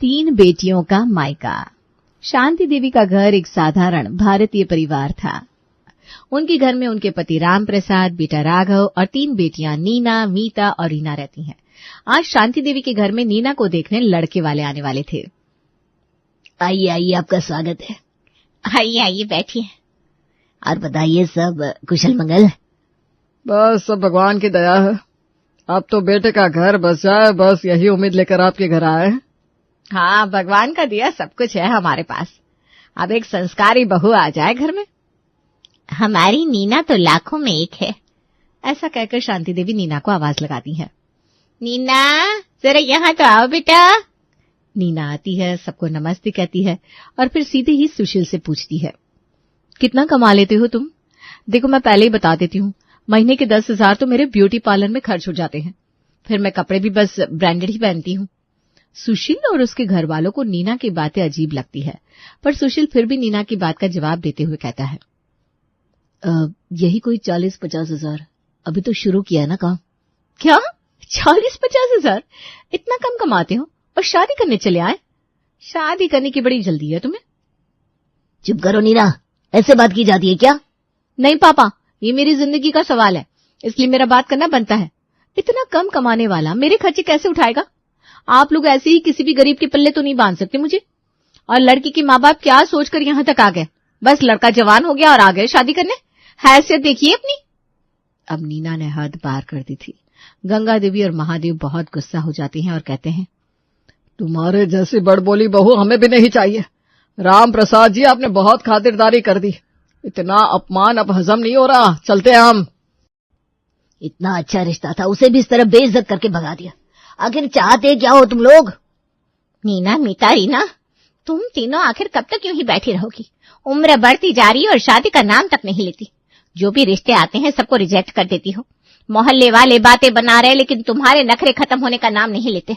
तीन बेटियों का मायका। शांति देवी का घर एक साधारण भारतीय परिवार था। उनके घर में उनके पति राम प्रसाद, बेटा राघव और तीन बेटियां नीना, मीता और रीना रहती हैं। आज शांति देवी के घर में नीना को देखने लड़के वाले आने वाले थे। आइए आइए, आपका स्वागत है। आइए आइए, बैठिए। और बताइए, सब कुशल मंगल? बस सब भगवान की दया है। अब तो बेटे का घर बस जाए, बस यही उम्मीद लेकर आपके घर आए हैं। हाँ, भगवान का दिया सब कुछ है हमारे पास। अब एक संस्कारी बहू आ जाए घर में। हमारी नीना तो लाखों में एक है। ऐसा कहकर शांति देवी नीना को आवाज लगाती है। नीना, जरा यहाँ तो आओ बेटा। नीना आती है, सबको नमस्ते कहती है और फिर सीधे ही सुशील से पूछती है, कितना कमा लेते हो तुम? देखो, मैं पहले ही बता देती हूँ, महीने के 10,000 तो मेरे ब्यूटी पार्लर में खर्च हो जाते हैं। फिर मैं कपड़े भी बस ब्रांडेड ही पहनती हूँ। सुशील और उसके घर वालों को नीना की बातें अजीब लगती है, पर सुशील फिर भी नीना की बात का जवाब देते हुए कहता है, यही कोई 40-50 हजार। अभी तो शुरू किया है ना काम। क्या 40-50 हजार? इतना कम कमाते हो और शादी करने चले आए? शादी करने की बड़ी जल्दी है तुम्हें। चुप करो नीना, ऐसे बात की जाती है क्या? नहीं पापा, ये मेरी जिंदगी का सवाल है, इसलिए मेरा बात करना बनता है। इतना कम कमाने वाला मेरे खर्चे कैसे उठाएगा? आप लोग ऐसे ही किसी भी गरीब के पल्ले तो नहीं बांध सकते मुझे। और लड़की के माँ बाप क्या सोचकर यहाँ तक आ गए? बस लड़का जवान हो गया और आ गए शादी करने। हैसियत देखिए अपनी। अब नीना ने हद पार कर दी थी। गंगा देवी और महादेव बहुत गुस्सा हो जाते हैं और कहते हैं, तुम्हारे जैसी बड़बोली बहू हमें भी नहीं चाहिए। राम प्रसाद जी, आपने बहुत खातिरदारी कर दी। इतना अपमान अब हजम नहीं हो रहा, चलते हैं हम। इतना अच्छा रिश्ता था, उसे भी इस तरह बेइज्जत करके भगा दिया। आखिर चाहते क्या हो तुम लोग? नीना, मीता, रीना, तुम तीनों आखिर कब तक यूं ही बैठी रहोगी? उम्र बढ़ती जा रही है और शादी का नाम तक नहीं लेती। जो भी रिश्ते आते हैं सबको रिजेक्ट कर देती हो। मोहल्ले वाले बातें बना रहे, लेकिन तुम्हारे नखरे खत्म होने का नाम नहीं लेते।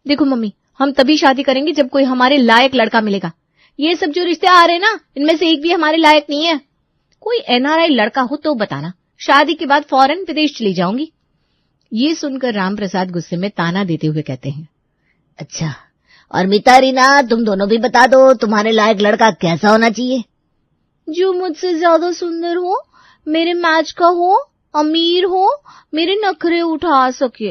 देखो मम्मी, हम तभी शादी करेंगे जब कोई हमारे लायक लड़का मिलेगा। ये सब जो रिश्ते आ रहे हैं ना, इनमें से एक भी हमारे लायक नहीं है। कोई एनआरआई लड़का हो तो बताना, शादी के बाद फौरन विदेश चली जाऊंगी। ये सुनकर राम प्रसाद गुस्से में ताना देते हुए कहते हैं, अच्छा, और मीता, रीना, तुम दोनों भी बता दो, तुम्हारे लायक लड़का कैसा होना चाहिए? जो मुझसे ज्यादा सुंदर हो, मेरे मैच का हो, अमीर हो, मेरे नखरे उठा सके।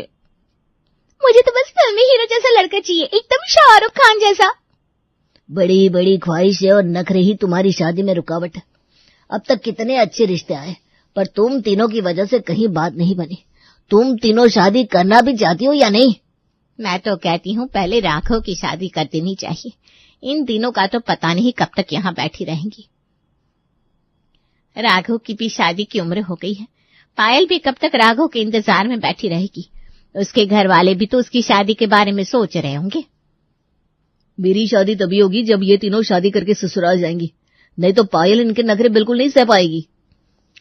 मुझे तो बस फिल्मी हीरो जैसा लड़का चाहिए, एकदम शाहरुख खान जैसा। बड़ी बड़ी ख्वाहिशें और नखरे ही तुम्हारी शादी में रुकावट है। अब तक कितने अच्छे रिश्ते आए, पर तुम तीनों की वजह से कहीं बात नहीं बनी। तुम तीनों शादी करना भी चाहती हो या नहीं? मैं तो कहती हूँ पहले राघव की शादी कर देनी चाहिए। इन तीनों का तो पता नहीं कब तक यहाँ बैठी रहेंगी। राघव की भी शादी की उम्र हो गई है। पायल भी कब तक राघव के इंतजार में बैठी रहेगी? उसके घर वाले भी तो उसकी शादी के बारे में सोच रहे होंगे। मेरी शादी तभी होगी जब ये तीनों शादी करके ससुराल जाएंगी, नहीं तो पायल इनके नखरे बिल्कुल नहीं सह पाएगी।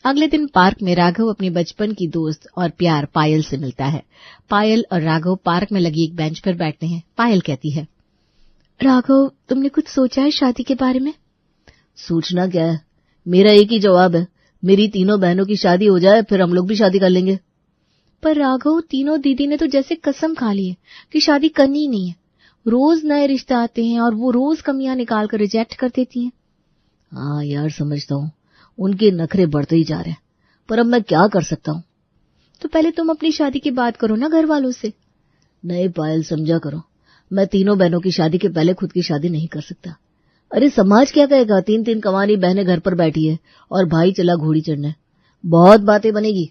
अगले दिन पार्क में राघव अपनी बचपन की दोस्त और प्यार पायल से मिलता है। पायल और राघव पार्क में लगी एक बेंच पर बैठते हैं। पायल कहती है, राघव, तुमने कुछ सोचा है शादी के बारे में? सोचना क्या है, मेरा एक ही जवाब है, मेरी तीनों बहनों की शादी हो जाए, फिर हम लोग भी शादी कर लेंगे। पर राघव, तीनों दीदी ने तो जैसे कसम खा ली है कि शादी करनी ही नहीं है। रोज नए रिश्ते आते हैं और वो रोज कमियां निकाल कर रिजेक्ट कर देती हैं। हाँ यार, समझता हूँ, उनके नखरे बढ़ते ही जा रहे हैं, पर अब मैं क्या कर सकता हूँ? तो पहले तुम अपनी शादी की बात करो ना घर वालों से। नहीं पायल, समझा करो, मैं तीनों बहनों की शादी के पहले खुद की शादी नहीं कर सकता। अरे समाज क्या कहेगा? 3-3 कमानी बहनें घर पर बैठी है और भाई चला घोड़ी चढ़ने। बहुत बातें बनेगी।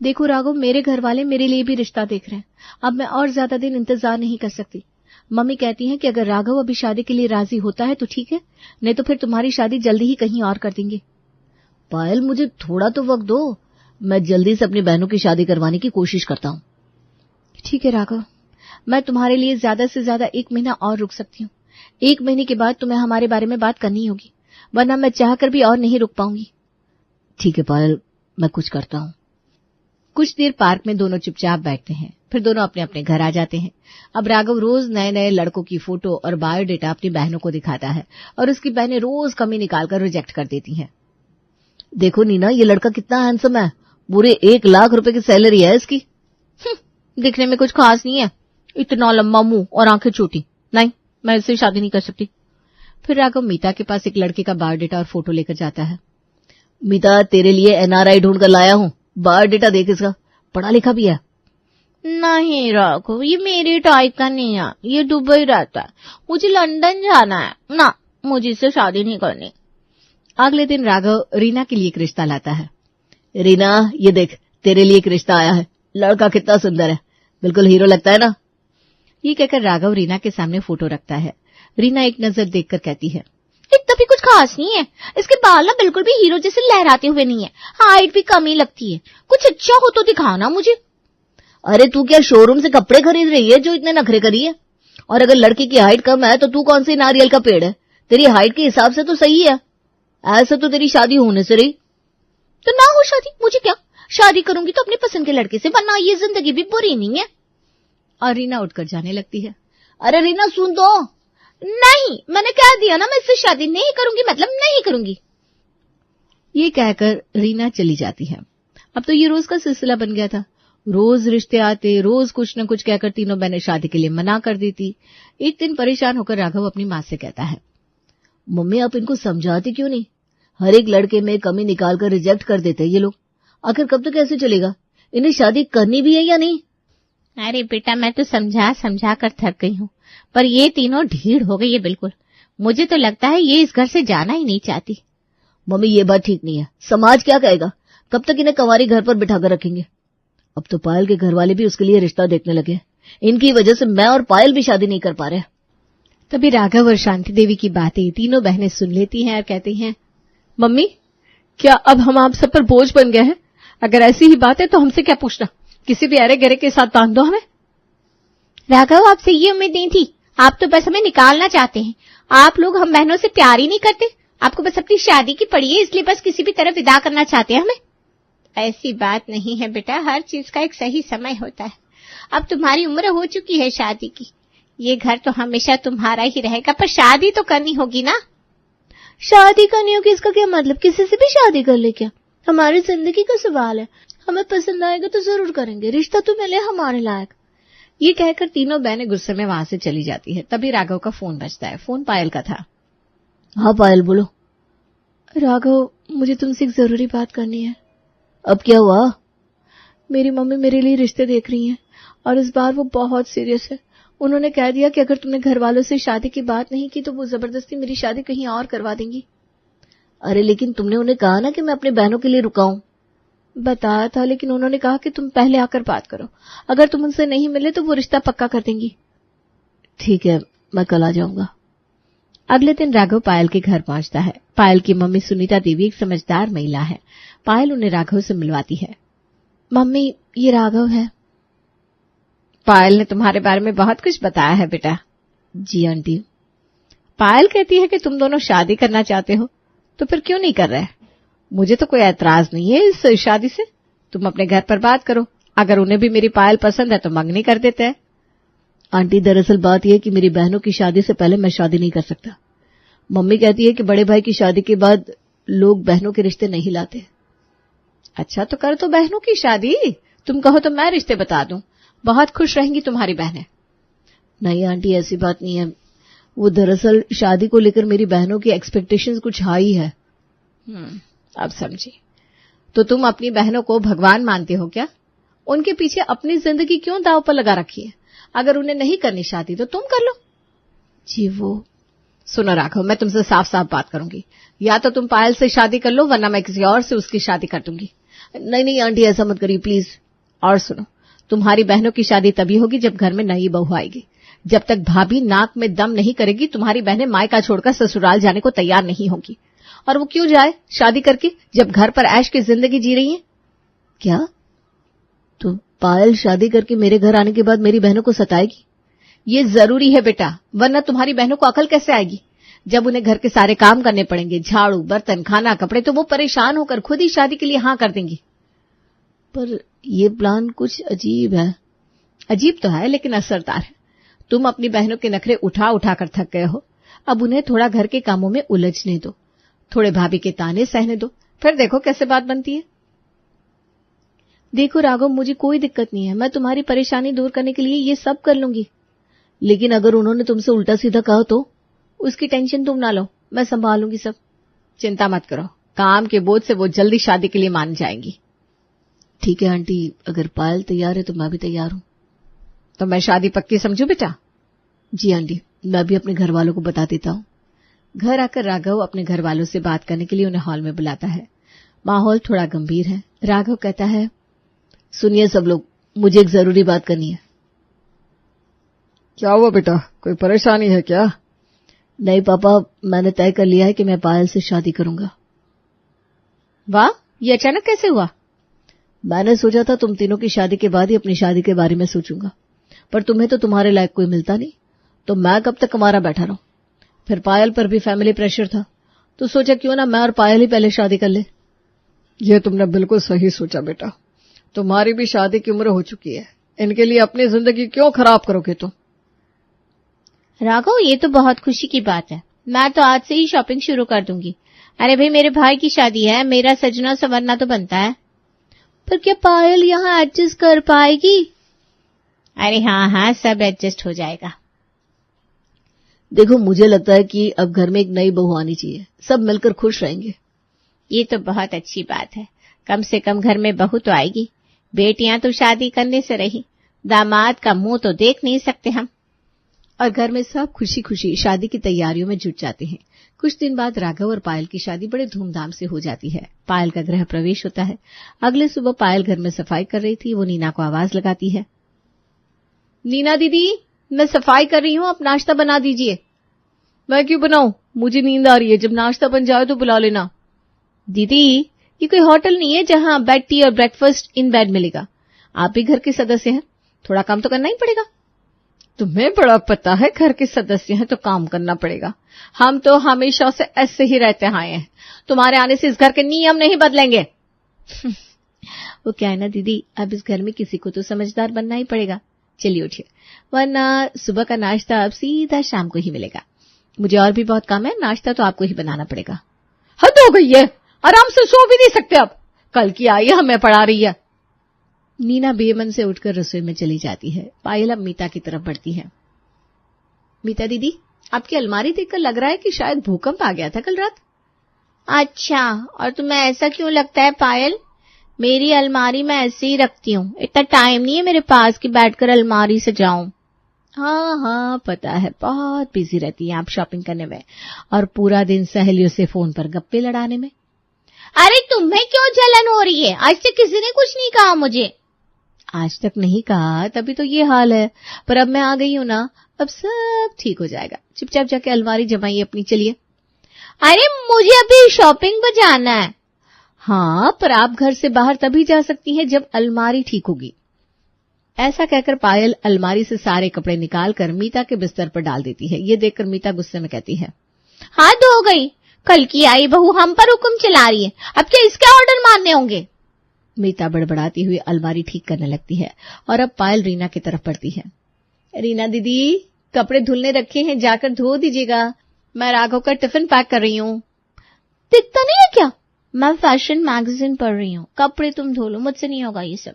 देखो राघव, मेरे घर वाले मेरे लिए भी रिश्ता देख रहे हैं। अब मैं और ज्यादा दिन इंतजार नहीं कर सकती। मम्मी कहती हैं कि अगर राघव अभी शादी के लिए राजी होता है तो ठीक है, नहीं तो फिर तुम्हारी शादी जल्दी ही कहीं और कर देंगे। पायल, मुझे थोड़ा तो वक्त दो, मैं जल्दी से अपनी बहनों की शादी करवाने की कोशिश करता हूँ। ठीक है राघव, मैं तुम्हारे लिए ज्यादा से ज्यादा 1 महीना और रुक सकती हूँ। 1 महीने के बाद तुम्हें हमारे बारे में बात करनी होगी, वरना मैं चाहकर भी और नहीं रुक पाऊंगी। ठीक है पायल, मैं कुछ करता हूँ। कुछ देर पार्क में दोनों चुपचाप बैठते हैं, फिर दोनों अपने अपने घर आ जाते हैं। अब राघव रोज नए नए लड़कों की फोटो और बायोडेटा अपनी बहनों को दिखाता है और उसकी बहनें रोज कमी निकालकर रिजेक्ट कर देती हैं। देखो नीना, ये लड़का कितना हैंडसम है, पूरे 1 लाख रुपए की सैलरी है इसकी। दिखने में कुछ खास नहीं है, इतना लंबा मुंह और आंखें छोटी, नहीं, मैं इससे शादी नहीं कर सकती। फिर राघव मीता के पास एक लड़के का बायोडेटा और फोटो लेकर जाता है। मीता, तेरे लिए NRI ढूंढ कर लाया हूँ, बायोडेटा देख इसका, पढ़ा लिखा भी है। नहीं राघव, ये मेरे टाइप का नहीं है, ये दुबई रहता है, मुझे लंदन जाना है ना, मुझे इससे शादी नहीं करनी। अगले दिन राघव रीना के लिए एक रिश्ता लाता है। रीना, ये देख, तेरे लिए एक रिश्ता आया है, लड़का कितना सुंदर है, बिल्कुल हीरो लगता है ना। ये कहकर राघव रीना के सामने फोटो रखता है। रीना एक नजर देखकर कहती है, इतना भी कुछ खास नहीं है, इसके बाल ना बिल्कुल भी हीरो जैसे लहराते हुए नहीं है, हाइट भी कम ही लगती है, कुछ अच्छा हो तो दिखाओ ना मुझे। अरे तू क्या शोरूम से कपड़े खरीद रही है जो इतने नखरे करी है? और अगर लड़की की हाइट कम है तो तू कौन सी नारियल का पेड़ है, तेरी हाइट के हिसाब से तो सही है, ऐसा तो तेरी शादी होने से रही। तो ना हो शादी, मुझे क्या, शादी करूंगी तो अपने पसंद के लड़के से, वरना ये जिंदगी भी बुरी नहीं है। और रीना उठकर जाने लगती है। अरे रीना सुन तो। नहीं, मैंने कह दिया ना, मैं इससे शादी नहीं करूंगी, मतलब नहीं करूंगी। ये कहकर रीना चली जाती है। अब तो ये रोज का सिलसिला बन गया था, रोज रिश्ते आते, रोज कुछ न कुछ कहकर तीनों बहनें शादी के लिए मना कर देती। एक दिन परेशान होकर राघव अपनी माँ से कहता है, मम्मी आप इनको समझाती क्यों नहीं? हर एक लड़के में कमी निकालकर रिजेक्ट कर देते हैं ये लोग, आखिर कब तक ऐसे चलेगा? इन्हें शादी करनी भी है या नहीं? अरे बेटा, मैं तो समझा समझा कर थक गई हूँ, पर ये तीनों ढीठ हो गई है बिल्कुल। मुझे तो लगता है ये इस घर से जाना ही नहीं चाहती। मम्मी ये बात ठीक नहीं है, समाज क्या कहेगा? कब तक इन्हें कंवारी घर पर बिठाकर रखेंगे? अब तो पायल के घर वाले भी उसके लिए रिश्ता देखने लगे, इनकी वजह से मैं और पायल भी शादी नहीं कर पा रहे। तभी राघव और शांति देवी की बातें तीनों बहनें सुन लेती हैं और कहती हैं, मम्मी क्या अब हम आप सब पर बोझ बन गए हैं? अगर ऐसी ही बात है तो हमसे क्या पूछना, किसी भी अरे गरे के साथ बांध दो हमें। राघव, आपसे ये उम्मीद नहीं थी, आप तो बस हमें निकालना चाहते हैं। आप लोग हम बहनों से प्यार ही नहीं करते, आपको बस अपनी शादी की पड़ी है, इसलिए बस किसी भी तरह विदा करना चाहते हैं हमें। ऐसी बात नहीं है बेटा, हर चीज का एक सही समय होता है। अब तुम्हारी उम्र हो चुकी है शादी की, ये घर तो हमेशा तुम्हारा ही रहेगा, पर शादी तो करनी होगी ना। शादी करनी होगी इसका क्या मतलब? किसी से भी शादी कर ले क्या? हमारी जिंदगी का सवाल है, हमें पसंद आएगा तो जरूर करेंगे, रिश्ता तो मिले हमारे लायक। ये कहकर तीनों बहनें गुस्से में वहां से चली जाती है। तभी राघव का फोन बजता है। फोन पायल का था। हाँ पायल बोलो। राघव, मुझे तुमसे एक जरूरी बात करनी है। अब क्या हुआ? मेरी मम्मी मेरे लिए रिश्ते देख रही हैं और इस बार वो बहुत सीरियस है। उन्होंने कह दिया कि अगर तुमने घर वालों से शादी की बात नहीं की तो वो जबरदस्ती मेरी शादी कहीं और करवा देंगी। अरे लेकिन तुमने उन्हें कहा ना कि मैं अपनी बहनों के लिए रुका हूं। बताया था, लेकिन उन्होंने कहा कि तुम पहले आकर बात करो, अगर तुम उनसे नहीं मिले तो वो रिश्ता पक्का कर देंगी। ठीक है, मैं कल आ जाऊंगा। अगले दिन राघव पायल के घर पहुंचता है। पायल की मम्मी सुनीता देवी एक समझदार महिला है। पायल उन्हें राघव से मिलवाती है। मम्मी, ये राघव है। पायल ने तुम्हारे बारे में बहुत कुछ बताया है बेटा। जी आंटी। पायल कहती है कि तुम दोनों शादी करना चाहते हो, तो फिर क्यों नहीं कर रहे? मुझे तो कोई ऐतराज नहीं है इस शादी से, तुम अपने घर पर बात करो, अगर उन्हें भी मेरी पायल पसंद है तो मंगनी कर देते हैं। आंटी दरअसल बात यह है कि मेरी बहनों की शादी से पहले मैं शादी नहीं कर सकता। मम्मी कहती है कि बड़े भाई की शादी के बाद लोग बहनों के रिश्ते नहीं लाते। अच्छा तो कर दो बहनों की शादी, तुम कहो तो मैं रिश्ते बता दूं, बहुत खुश रहेंगी तुम्हारी बहनें। नहीं आंटी ऐसी बात नहीं है, वो दरअसल शादी को लेकर मेरी बहनों की एक्सपेक्टेशंस कुछ हाई है। अब समझी। तो तुम अपनी बहनों को भगवान मानते हो क्या? उनके पीछे अपनी जिंदगी क्यों दांव पर लगा रखी है? अगर उन्हें नहीं करनी शादी तो तुम कर लो। जी वो। सुनो राघव, मैं तुमसे साफ साफ बात करूंगी, या तो तुम पायल से शादी कर लो वरना मैं किसी और से उसकी शादी कर दूंगी। नहीं नहीं आंटी ऐसा मत करिए प्लीज। और सुनो, तुम्हारी बहनों की शादी तभी होगी जब घर में नई बहू आएगी। जब तक भाभी नाक में दम नहीं करेगी तुम्हारी बहनें मायका छोड़कर ससुराल जाने को तैयार नहीं होंगी। और वो क्यों जाए शादी करके जब घर पर ऐश की जिंदगी जी रही है? क्या? तो पायल शादी करके मेरे घर आने के बाद मेरी बहनों को सताएगी? ये जरूरी है बेटा, वरना तुम्हारी बहनों को अकल कैसे आएगी? जब उन्हें घर के सारे काम करने पड़ेंगे, झाड़ू बर्तन खाना कपड़े, तो वो परेशान होकर खुद ही शादी के लिए हाँ कर देंगी। पर ये प्लान कुछ अजीब है। अजीब तो है लेकिन असरदार है। तुम अपनी बहनों के नखरे उठा उठा कर थक गए हो, अब उन्हें थोड़ा घर के कामों में उलझने दो, थोड़े भाभी के ताने सहने दो, फिर देखो कैसे बात बनती है। देखो राघव, मुझे कोई दिक्कत नहीं है, मैं तुम्हारी परेशानी दूर करने के लिए ये सब कर लूंगी, लेकिन अगर उन्होंने तुमसे उल्टा सीधा कहा तो? उसकी टेंशन तुम ना लो, मैं संभालूंगी सब। चिंता मत करो, काम के बोझ से वो जल्दी शादी के लिए मान जाएंगी। ठीक है आंटी, अगर पायल तैयार है तो मैं भी तैयार हूं। तो मैं शादी पक्की समझू बेटा? जी आंटी, मैं भी अपने घर वालों को बता देता हूँ। घर आकर राघव अपने घर वालों से बात करने के लिए उन्हें हॉल में बुलाता है। माहौल थोड़ा गंभीर है। राघव कहता है, सुनिए सब लोग, मुझे एक जरूरी बात करनी है। क्या हुआ बेटा, कोई परेशानी है क्या? नहीं पापा, मैंने तय कर लिया है कि मैं पायल से शादी करूंगा। वाह, ये अचानक कैसे हुआ? मैंने सोचा था तुम तीनों की शादी के बाद ही अपनी शादी के बारे में सोचूंगा, पर तुम्हें तो तुम्हारे लायक कोई मिलता नहीं, तो मैं कब तक कमारा बैठा रहूं। फिर पायल पर भी फैमिली प्रेशर था, तो सोचा क्यों ना मैं और पायल ही पहले शादी कर ले। ये तुमने बिल्कुल सही सोचा बेटा, तुम्हारी भी शादी की उम्र हो चुकी है, इनके लिए अपनी जिंदगी क्यों खराब करोगे तुम? राघव, ये तो बहुत खुशी की बात है। मैं तो आज से ही शॉपिंग शुरू कर दूंगी। अरे भाई, मेरे भाई की शादी है, मेरा सजना संवरना तो बनता है। पर क्या पायल यहाँ एडजस्ट कर पाएगी? अरे हाँ हाँ, सब एडजस्ट हो जाएगा। देखो, मुझे लगता है कि अब घर में एक नई बहू आनी चाहिए, सब मिलकर खुश रहेंगे। ये तो बहुत अच्छी बात है, कम से कम घर में बहू तो आएगी। बेटियां तो शादी करने से रही, दामाद का मुंह तो देख नहीं सकते हम। और घर में सब खुशी खुशी शादी की तैयारियों में जुट जाते हैं। कुछ दिन बाद राघव और पायल की शादी बड़े धूमधाम से हो जाती है। पायल का गृह प्रवेश होता है। अगले सुबह पायल घर में सफाई कर रही थी। वो नीना को आवाज लगाती है, नीना दीदी, मैं सफाई कर रही हूँ, आप नाश्ता बना दीजिए। मैं क्यों बनाऊं, मुझे नींद आ रही है, जब नाश्ता बन जाए तो बुला लेना। दीदी, ये कोई होटल नहीं है जहां बेड टी और ब्रेकफास्ट इन बेड मिलेगा। आप भी घर के सदस्य हैं, थोड़ा काम तो करना ही पड़ेगा। तुम्हें बड़ा पता है, घर के सदस्य हैं तो काम करना पड़ेगा। हम तो हमेशा से ऐसे ही रहते आए हैं, तुम्हारे आने से इस घर के नियम नहीं बदलेंगे। वो क्या है ना दीदी, अब इस घर में किसी को तो समझदार बनना ही पड़ेगा। चलिए उठिए, वरना सुबह का नाश्ता अब सीधा शाम को ही मिलेगा। मुझे और भी बहुत काम है, नाश्ता तो आपको ही बनाना पड़ेगा। हद हो गई है, आराम से सो भी नहीं सकते अब। कल की आई हमें पढ़ा रही है। नीना बेमन से उठकर रसोई में चली जाती है। पायल अब मीता की तरफ बढ़ती है। मीता दीदी, आपकी अलमारी देखकर लग रहा है कि शायद भूकंप आ गया था कल रात। अच्छा, और तुम्हें ऐसा क्यों लगता है पायल? मेरी अलमारी मैं ऐसे ही रखती हूँ, इतना टाइम नहीं है मेरे पास कि बैठकर अलमारी सजाऊं। हाँ हाँ, पता है, बहुत बिजी रहती हैं आप शॉपिंग करने में और पूरा दिन सहेलियों से फोन पर गप्पे लड़ाने में। अरे तुम्हें क्यों जलन हो रही है? आज तक किसी ने कुछ नहीं कहा मुझे। आज तक नहीं कहा, तभी तो ये हाल है, पर अब मैं आ गई हूं ना, अब सब ठीक हो जाएगा। चुपचाप जाके अलमारी जमाइए अपनी, चलिए। अरे मुझे अभी शॉपिंग पर जाना है। हाँ, पर आप घर से बाहर तभी जा सकती हैं जब अलमारी ठीक होगी। ऐसा कहकर पायल अलमारी से सारे कपड़े निकालकर मीता के बिस्तर पर डाल देती है। ये देखकर मीता गुस्से में कहती है, हद हो गई, कल की आई बहू हम पर हुक्म चला रही है, अब क्या इसके ऑर्डर मानने होंगे? मीता बड़बड़ाती हुई अलमारी ठीक करने लगती है और अब पायल रीना की तरफ बढ़ती है। रीना दीदी, कपड़े धुलने रखे हैं, जाकर धो दीजिएगा। मैं राघव का टिफिन पैक कर रही हूँ। दिखता नहीं है क्या? मैं फैशन मैगजीन पढ़ रही हूँ, कपड़े तुम धो लो, मुझसे नहीं होगा ये सब।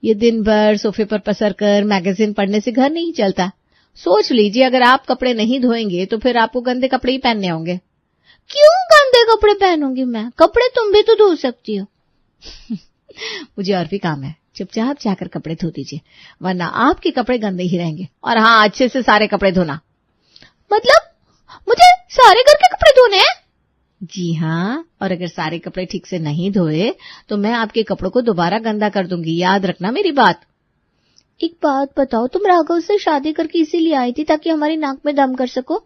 ये दिन भर सोफे पर पसर कर मैगजीन पढ़ने से घर नहीं चलता। सोच लीजिए, अगर आप कपड़े नहीं धोएंगे तो फिर आपको गंदे कपड़े ही पहनने होंगे। क्यों गंदे कपड़े पहनूंगी मैं? कपड़े तुम भी तो धो सकती हो। मुझे और भी काम है, चुपचाप जाकर कपड़े धो दीजिए, वरना आपके कपड़े गंदे ही रहेंगे। और हाँ, अच्छे से सारे कपड़े धोना। मतलब मुझे सारे घर के कपड़े धोने हैं? जी हाँ, और अगर सारे कपड़े ठीक से नहीं धोए तो मैं आपके कपड़ों को दोबारा गंदा कर दूंगी, याद रखना मेरी बात। एक बात बताओ, तुम राघव से शादी करके इसीलिए आई थी ताकि हमारी नाक में दम कर सको?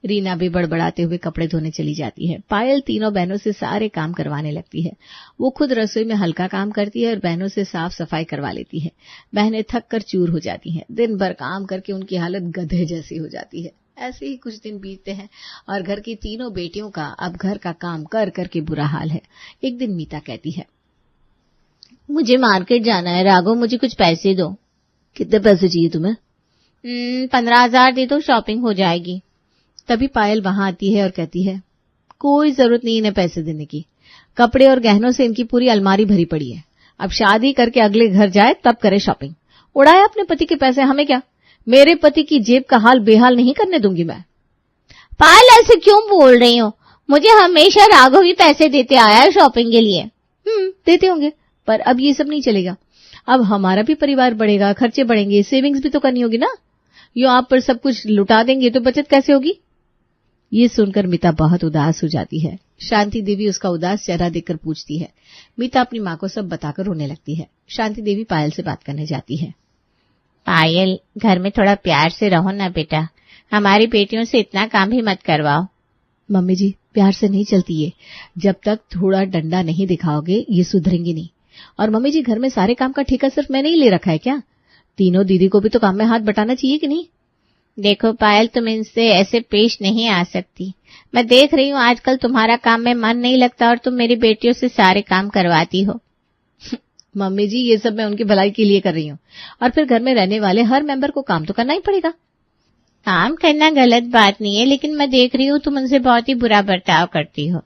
रीना भी बड़बड़ाते हुए कपड़े धोने चली जाती है। पायल तीनों बहनों से सारे काम करवाने लगती है। वो खुद रसोई में हल्का काम करती है और बहनों से साफ सफाई करवा लेती है। बहनें थक कर चूर हो जाती हैं। दिन भर काम करके उनकी हालत गधे जैसी हो जाती है। ऐसे ही कुछ दिन बीतते हैं और घर की तीनों बेटियों का अब घर का काम कर करके बुरा हाल है। एक दिन मीता कहती है, मुझे मार्केट जाना है राघव, मुझे कुछ पैसे दो। कितने पैसे चाहिए तुम्हें? 15,000 दे दो, शॉपिंग हो जाएगी। तभी पायल वहां आती है और कहती है, कोई जरूरत नहीं इन्हें पैसे देने की, कपड़े और गहनों से इनकी पूरी अलमारी भरी पड़ी है। अब शादी करके अगले घर जाए तब करे शॉपिंग। उड़ाए अपने पति के पैसे, हमें क्या। मेरे पति की जेब का हाल बेहाल नहीं करने दूंगी मैं। पायल ऐसे क्यों बोल रही हो? मुझे हमेशा राघव ही पैसे देते आया है शॉपिंग के लिए। देते होंगे, पर अब ये सब नहीं चलेगा। अब हमारा भी परिवार बढ़ेगा, खर्चे बढ़ेंगे, सेविंग्स भी तो करनी होगी ना। यूं आप पर सब कुछ लुटा देंगे तो बचत कैसे होगी? ये सुनकर मीता बहुत उदास हो जाती है। शांति देवी उसका उदास चेहरा देखकर पूछती है। मीता अपनी माँ को सब बताकर रोने लगती है। शांति देवी पायल से बात करने जाती है। पायल, घर में थोड़ा प्यार से रहो ना बेटा, हमारी बेटियों से इतना काम भी मत करवाओ। मम्मी जी, प्यार से नहीं चलती ये। जब तक थोड़ा डंडा नहीं दिखाओगे ये सुधरेंगी नहीं। और मम्मी जी, घर में सारे काम का ठेका सिर्फ मैंने ही ले रखा है क्या? तीनों दीदी को भी तो काम में हाथ बटाना चाहिए कि नहीं? देखो पायल, तुम इनसे ऐसे पेश नहीं आ सकती। मैं देख रही हूँ आजकल तुम्हारा काम में मन नहीं लगता और तुम मेरी बेटियों से सारे काम करवाती हो। मम्मी जी, ये सब मैं उनकी भलाई के लिए कर रही हूँ। और फिर घर में रहने वाले हर मेंबर को काम तो करना ही पड़ेगा। काम करना गलत बात नहीं है, लेकिन मैं देख रही हूँ तुम उनसे बहुत ही बुरा बर्ताव करती हो।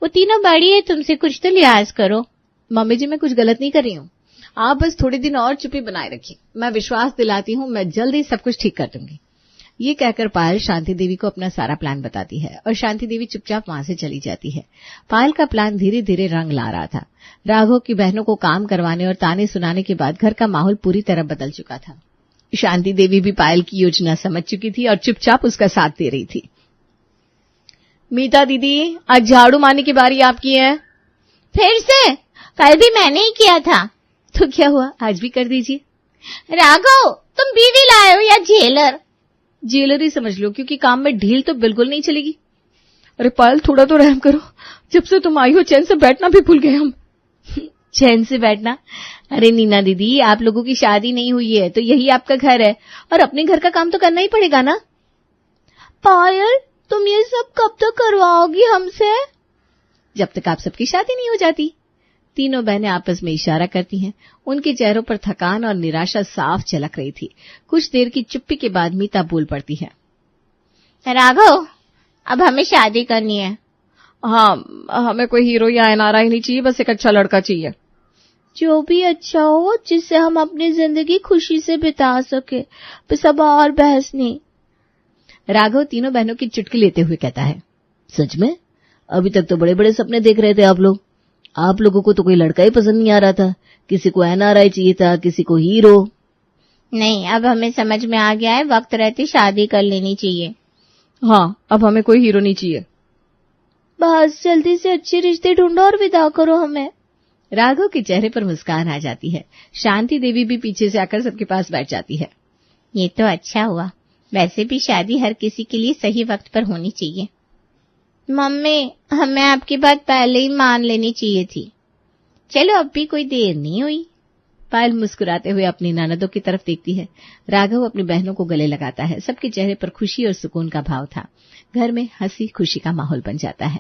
वो तीनों बड़ी है, तुमसे कुछ तो लिहाज करो। मम्मी जी, मैं कुछ गलत नहीं कर रही हूँ। आप बस थोड़े दिन और चुप्पी बनाए रखिए। मैं विश्वास दिलाती हूँ मैं जल्द ही सब कुछ ठीक कर दूंगी। ये कहकर पायल शांति देवी को अपना सारा प्लान बताती है और शांति देवी चुपचाप वहां से चली जाती है। पायल का प्लान धीरे धीरे रंग ला रहा था। राघव की बहनों को काम करवाने और ताने सुनाने के बाद घर का माहौल पूरी तरह बदल चुका था। शांति देवी भी पायल की योजना समझ चुकी थी और चुपचाप उसका साथ दे रही थी। मीता दीदी, आज झाड़ू मारने की बारी आपकी है। फिर से? कल भी मैंने ही किया था। तो क्या हुआ, आज भी कर दीजिए। राघव, तुम बीवी लाए हो या जेलर? जेलर ही समझ लो, क्योंकि काम में ढील तो बिल्कुल नहीं चलेगी। अरे पायल, थोड़ा तो रहम करो। जब से तुम आई हो चैन से बैठना भी भूल गए हम। चैन से बैठना? अरे नीना दीदी, आप लोगों की शादी नहीं हुई है तो यही आपका घर है और अपने घर का काम तो करना ही पड़ेगा ना। पायल, तुम ये सब कब तक करवाओगी हमसे? जब तक आप सबकी शादी नहीं हो जाती। तीनों बहनें आपस में इशारा करती हैं। उनके चेहरों पर थकान और निराशा साफ झलक रही थी। कुछ देर की चुप्पी के बाद मीता बोल पड़ती है। राघव, अब हमें शादी करनी है। हाँ, हमें कोई हीरो या एनआरआई नहीं चाहिए, बस एक अच्छा लड़का चाहिए। जो भी अच्छा हो, जिससे हम अपनी जिंदगी खुशी से बिता सके, बस अब और बहस नहीं। राघव तीनों बहनों की चुटकी लेते हुए कहता है। सच में? अभी तक तो बड़े बड़े सपने देख रहे थे आप लोग। आप लोगों को तो कोई लड़का ही पसंद नहीं आ रहा था। किसी को एनआरआई चाहिए था, किसी को हीरो। नहीं, अब हमें समझ में आ गया है, वक्त रहते शादी कर लेनी चाहिए। हाँ, अब हमें कोई हीरो नहीं चाहिए। बस जल्दी से अच्छे रिश्ते ढूंढो और विदा करो हमें। राघव के चेहरे पर मुस्कान आ जाती है। शांति देवी भी पीछे से आकर सबके पास बैठ जाती है। ये तो अच्छा हुआ। वैसे भी शादी हर किसी के लिए सही वक्त पर होनी चाहिए। मम्मी, हमें आपकी बात पहले ही मान लेनी चाहिए थी। चलो, अब भी कोई देर नहीं हुई। पायल मुस्कुराते हुए अपनी ननदों की तरफ देखती है। राघव अपनी बहनों को गले लगाता है। सबके चेहरे पर खुशी और सुकून का भाव था। घर में हंसी खुशी का माहौल बन जाता है।